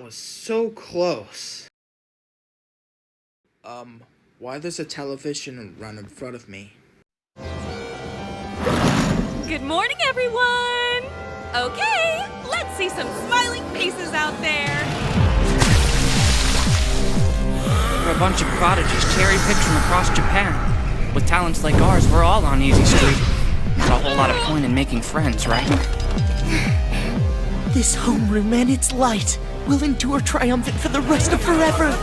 was so close. Why there's a television run in front of me? Good morning, everyone! Okay, let's see some smiling faces out there. We're a bunch of prodigies cherry-picked from across Japan. With talents like ours, we're all on Easy Street. Not a whole lot of point in making friends, right? This homeroom and its light will endure triumphant for the rest of forever.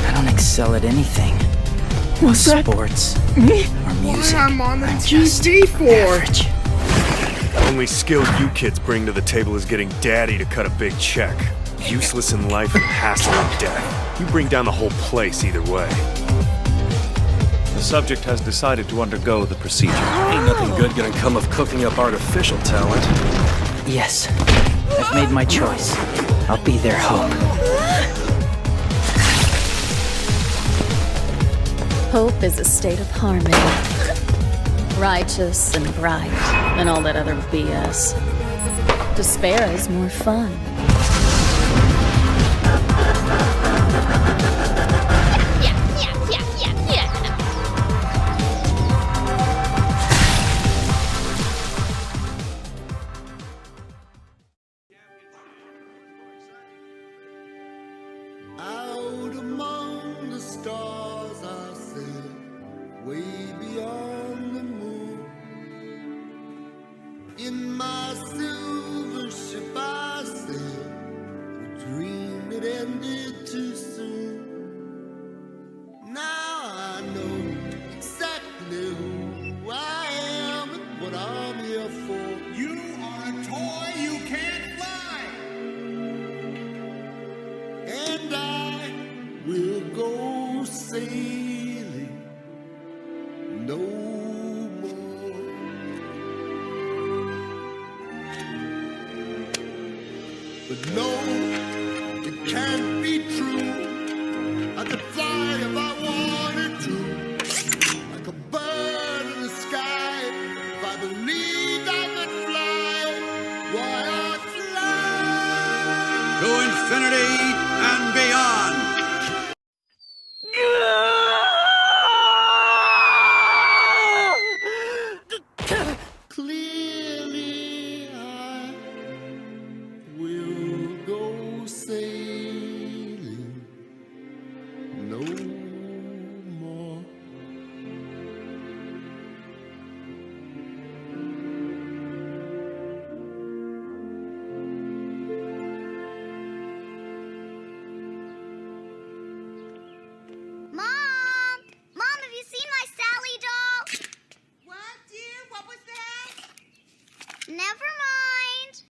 I don't excel at anything. What's that? Sports. Me? Or music. What am I on the I'm TV for? average. Only skill you kids bring to the table is getting daddy to cut a big check. Useless in life and hassle in death. You bring down the whole place either way. The subject has decided to undergo the procedure. Ain't nothing good gonna come of cooking up artificial talent. Yes, I've made my choice. I'll be their hope. Hope is a state of harmony. Righteous and bright, and all that other BS. Despair is more fun. Out among the stars I sail, way beyond the moon. In my silver ship I sail, the dream it ended too soon. Now I know exactly who I am and what I'm here for. You are a toy you can't fly! And I will go sailing no more. But no, it can't be true. I could fly if I wanted to, like a bird in the sky. If I believed I could fly, why I'd fly To infinity and beyond! Clearly I will go sailing no more. Mom! Mom, have you seen my Sally doll? What, dear? What was that? Never mind.